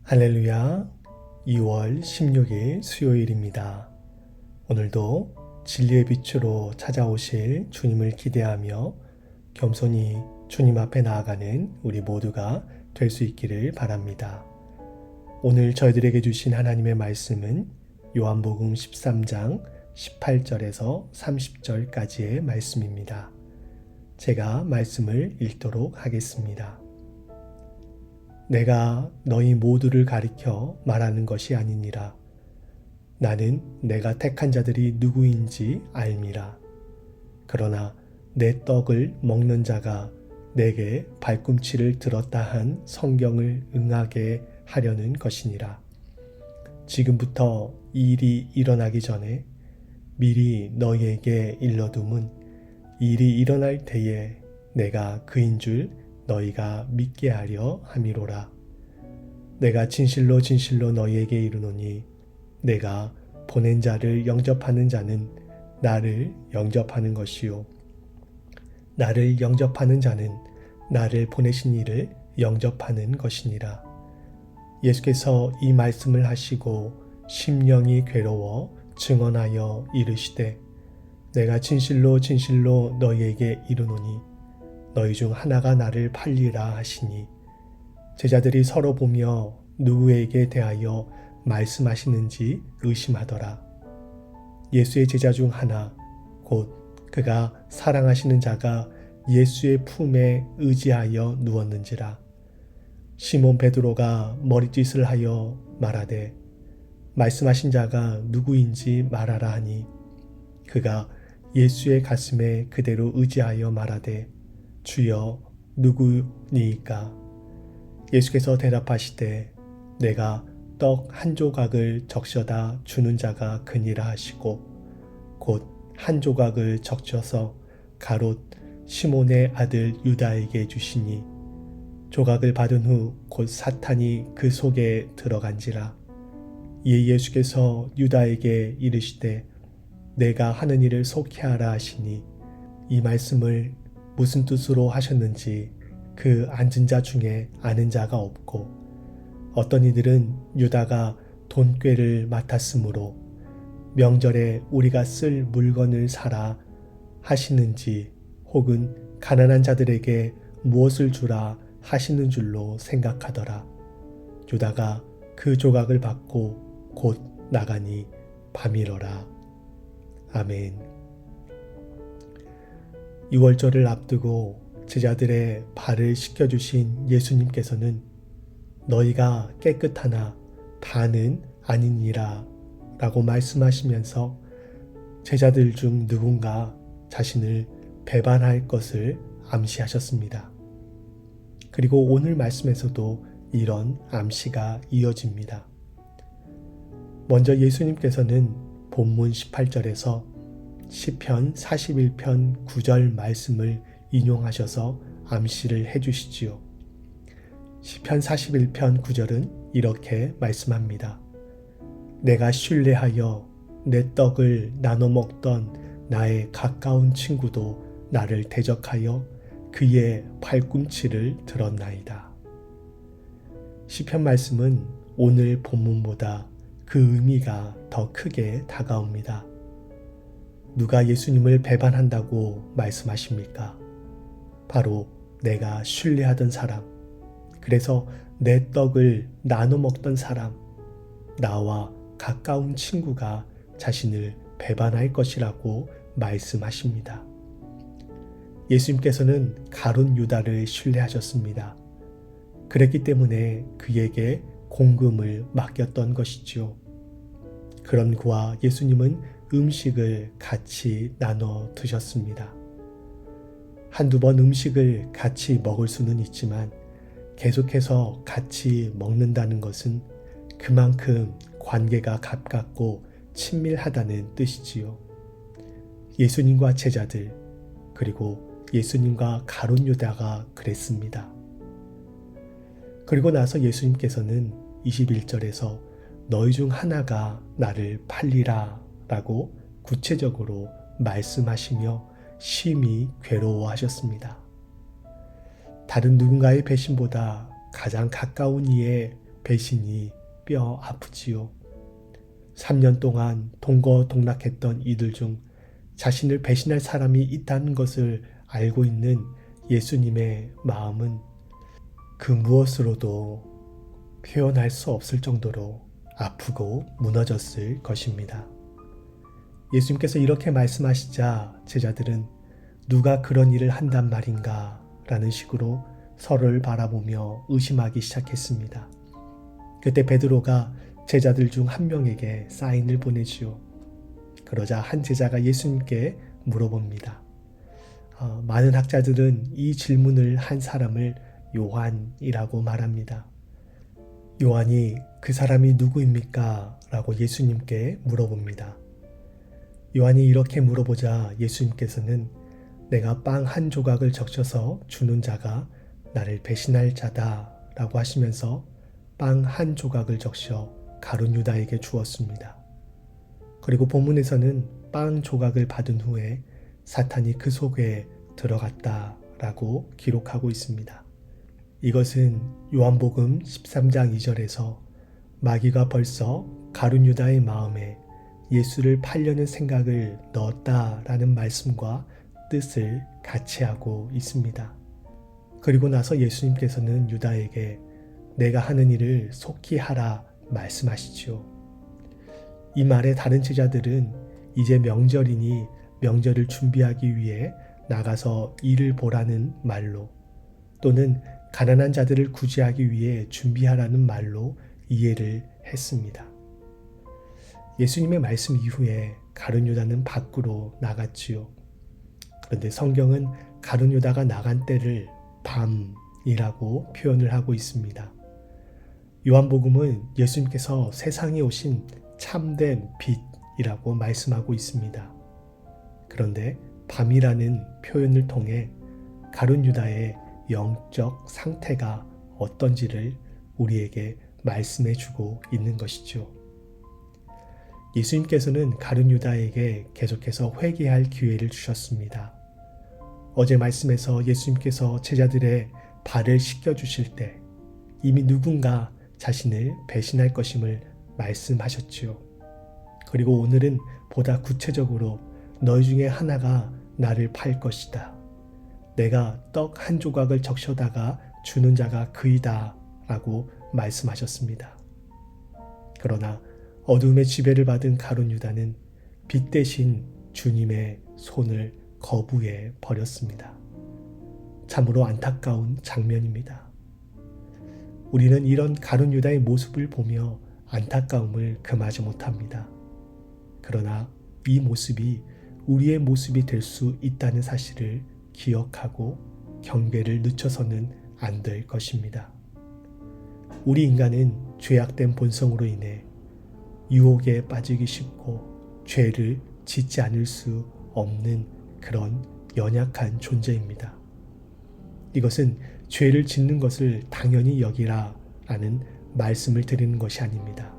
할렐루야, 2월 16일 수요일입니다. 오늘도 진리의 빛으로 찾아오실 주님을 기대하며 겸손히 주님 앞에 나아가는 우리 모두가 될 수 있기를 바랍니다. 오늘 저희들에게 주신 하나님의 말씀은 요한복음 13장 18절에서 30절까지의 말씀입니다. 제가 말씀을 읽도록 하겠습니다. 내가 너희 모두를 가리켜 말하는 것이 아니니라. 나는 내가 택한 자들이 누구인지 알미라. 그러나 내 떡을 먹는 자가 내게 발꿈치를 들었다 한 성경을 응하게 하려는 것이니라. 지금부터 이 일이 일어나기 전에 미리 너희에게 일러둠은 일이 일어날 때에 내가 그인 줄 너희가 믿게 하려 함이로라. 내가 진실로 진실로 너희에게 이르노니 내가 보낸 자를 영접하는 자는 나를 영접하는 것이요 나를 영접하는 자는 나를 보내신 이를 영접하는 것이니라. 예수께서 이 말씀을 하시고 심령이 괴로워 증언하여 이르시되 내가 진실로 진실로 너희에게 이르노니 너희 중 하나가 나를 팔리라 하시니 제자들이 서로 보며 누구에게 대하여 말씀하시는지 의심하더라. 예수의 제자 중 하나 곧 그가 사랑하시는 자가 예수의 품에 의지하여 누웠는지라. 시몬 베드로가 머리짓을 하여 말하되 말씀하신 자가 누구인지 말하라 하니 그가 예수의 가슴에 그대로 의지하여 말하되 주여 누구니이까? 예수께서 대답하시되 내가 떡 한 조각을 적셔다 주는 자가 그니라 하시고 곧 한 조각을 적셔서 가롯 시몬의 아들 유다에게 주시니 조각을 받은 후 곧 사탄이 그 속에 들어간지라. 이에 예수께서 유다에게 이르시되 내가 하는 일을 속히 하라 하시니 이 말씀을 무슨 뜻으로 하셨는지 그 앉은 자 중에 아는 자가 없고 어떤 이들은 유다가 돈꾀를 맡았으므로 명절에 우리가 쓸 물건을 사라 하시는지 혹은 가난한 자들에게 무엇을 주라 하시는 줄로 생각하더라. 유다가 그 조각을 받고 곧 나가니 밤이러라. 아멘. 유월절을 앞두고 제자들의 발을 씻겨주신 예수님께서는 너희가 깨끗하나 다는 아니니라 라고 말씀하시면서 제자들 중 누군가 자신을 배반할 것을 암시하셨습니다. 그리고 오늘 말씀에서도 이런 암시가 이어집니다. 먼저 예수님께서는 본문 18절에서 시편 41편 9절 말씀을 인용하셔서 암시를 해주시지요. 시편 41편 9절은 이렇게 말씀합니다. 내가 신뢰하여 내 떡을 나눠 먹던 나의 가까운 친구도 나를 대적하여 그의 발꿈치를 들었나이다. 시편 말씀은 오늘 본문보다 그 의미가 더 크게 다가옵니다. 누가 예수님을 배반한다고 말씀하십니까? 바로 내가 신뢰하던 사람, 그래서 내 떡을 나눠 먹던 사람, 나와 가까운 친구가 자신을 배반할 것이라고 말씀하십니다. 예수님께서는 가룟 유다를 신뢰하셨습니다. 그랬기 때문에 그에게 공금을 맡겼던 것이지요. 그런 그와 예수님은 음식을 같이 나눠 드셨습니다. 한두 번 음식을 같이 먹을 수는 있지만 계속해서 같이 먹는다는 것은 그만큼 관계가 가깝고 친밀하다는 뜻이지요. 예수님과 제자들 그리고 예수님과 가룟 유다가 그랬습니다. 그리고 나서 예수님께서는 21절에서 너희 중 하나가 나를 팔리라 라고 구체적으로 말씀하시며 심히 괴로워하셨습니다. 다른 누군가의 배신보다 가장 가까운 이의 배신이 뼈 아프지요. 3년 동안 동거동락했던 이들 중 자신을 배신할 사람이 있다는 것을 알고 있는 예수님의 마음은 그 무엇으로도 표현할 수 없을 정도로 아프고 무너졌을 것입니다. 예수님께서 이렇게 말씀하시자 제자들은 누가 그런 일을 한단 말인가 라는 식으로 서로를 바라보며 의심하기 시작했습니다. 그때 베드로가 제자들 중 한 명에게 사인을 보내지요. 그러자 한 제자가 예수님께 물어봅니다. 많은 학자들은 이 질문을 한 사람을 요한이라고 말합니다. 요한이 그 사람이 누구입니까? 라고 예수님께 물어봅니다. 요한이 이렇게 물어보자 예수님께서는 내가 빵 한 조각을 적셔서 주는 자가 나를 배신할 자다 라고 하시면서 빵 한 조각을 적셔 가룟 유다에게 주었습니다. 그리고 본문에서는 빵 조각을 받은 후에 사탄이 그 속에 들어갔다 라고 기록하고 있습니다. 이것은 요한복음 13장 2절에서 마귀가 벌써 가룟 유다의 마음에 예수를 팔려는 생각을 넣었다라는 말씀과 뜻을 같이 하고 있습니다. 그리고 나서 예수님께서는 유다에게 내가 하는 일을 속히 하라 말씀하시지요. 이 말에 다른 제자들은 이제 명절이니 명절을 준비하기 위해 나가서 일을 보라는 말로 또는 가난한 자들을 구제하기 위해 준비하라는 말로 이해를 했습니다. 예수님의 말씀 이후에 가룟 유다는 밖으로 나갔지요. 그런데 성경은 가룟 유다가 나간 때를 밤이라고 표현을 하고 있습니다. 요한복음은 예수님께서 세상에 오신 참된 빛이라고 말씀하고 있습니다. 그런데 밤이라는 표현을 통해 가룟 유다의 영적 상태가 어떤지를 우리에게 말씀해 주고 있는 것이죠. 예수님께서는 가룟 유다에게 계속해서 회개할 기회를 주셨습니다. 어제 말씀에서 예수님께서 제자들의 발을 씻겨주실 때 이미 누군가 자신을 배신할 것임을 말씀하셨지요. 그리고 오늘은 보다 구체적으로 너희 중에 하나가 나를 팔 것이다. 내가 떡 한 조각을 적셔다가 주는 자가 그이다 라고 말씀하셨습니다. 그러나 어둠의 지배를 받은 가룟 유다는 빛 대신 주님의 손을 거부해 버렸습니다. 참으로 안타까운 장면입니다. 우리는 이런 가룟 유다의 모습을 보며 안타까움을 금하지 못합니다. 그러나 이 모습이 우리의 모습이 될 수 있다는 사실을 기억하고 경계를 늦춰서는 안 될 것입니다. 우리 인간은 죄악된 본성으로 인해 유혹에 빠지기 쉽고 죄를 짓지 않을 수 없는 그런 연약한 존재입니다. 이것은 죄를 짓는 것을 당연히 여기라 라는 말씀을 드리는 것이 아닙니다.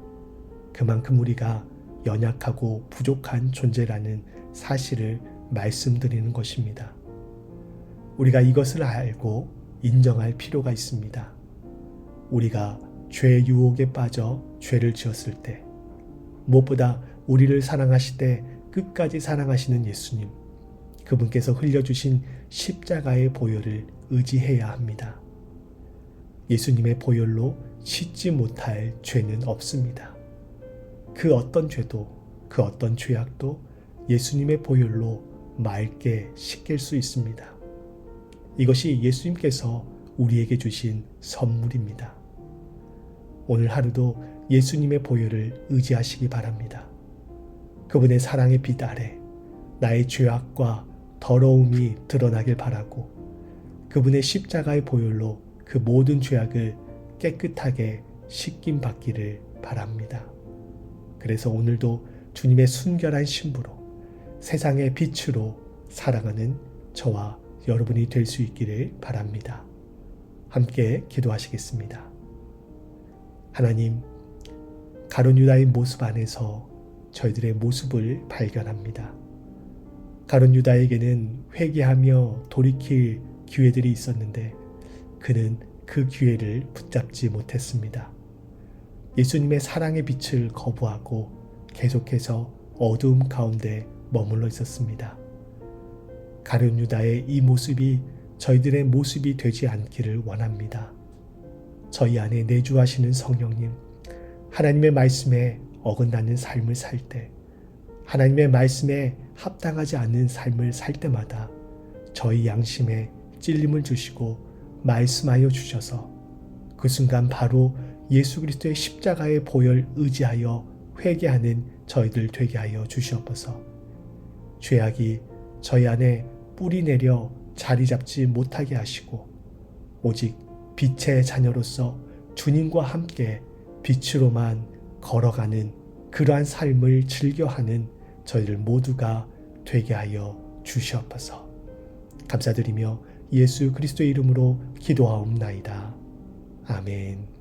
그만큼 우리가 연약하고 부족한 존재라는 사실을 말씀드리는 것입니다. 우리가 이것을 알고 인정할 필요가 있습니다. 우리가 죄 유혹에 빠져 죄를 지었을 때 무엇보다 우리를 사랑하시되 끝까지 사랑하시는 예수님, 그분께서 흘려주신 십자가의 보혈을 의지해야 합니다. 예수님의 보혈로 씻지 못할 죄는 없습니다. 그 어떤 죄도, 그 어떤 죄악도 예수님의 보혈로 맑게 씻길 수 있습니다. 이것이 예수님께서 우리에게 주신 선물입니다. 오늘 하루도 예수님의 보혈을 의지하시기 바랍니다. 그분의 사랑의 빛 아래 나의 죄악과 더러움이 드러나길 바라고 그분의 십자가의 보혈로 그 모든 죄악을 깨끗하게 씻김 받기를 바랍니다. 그래서 오늘도 주님의 순결한 신부로 세상의 빛으로 살아가는 저와 여러분이 될 수 있기를 바랍니다. 함께 기도하시겠습니다. 하나님, 가룟 유다의 모습 안에서 저희들의 모습을 발견합니다. 가룟 유다에게는 회개하며 돌이킬 기회들이 있었는데 그는 그 기회를 붙잡지 못했습니다. 예수님의 사랑의 빛을 거부하고 계속해서 어두움 가운데 머물러 있었습니다. 가룟 유다의 이 모습이 저희들의 모습이 되지 않기를 원합니다. 저희 안에 내주하시는 성령님, 하나님의 말씀에 어긋나는 삶을 살 때, 하나님의 말씀에 합당하지 않는 삶을 살 때마다 저희 양심에 찔림을 주시고 말씀하여 주셔서 그 순간 바로 예수 그리스도의 십자가의 보혈 의지하여 회개하는 저희들 되게 하여 주시옵소서. 죄악이 저희 안에 뿌리 내려 자리 잡지 못하게 하시고 오직 빛의 자녀로서 주님과 함께 빛으로만 걸어가는 그러한 삶을 즐겨하는 저희들 모두가 되게 하여 주시옵소서. 감사드리며 예수 그리스도의 이름으로 기도하옵나이다. 아멘.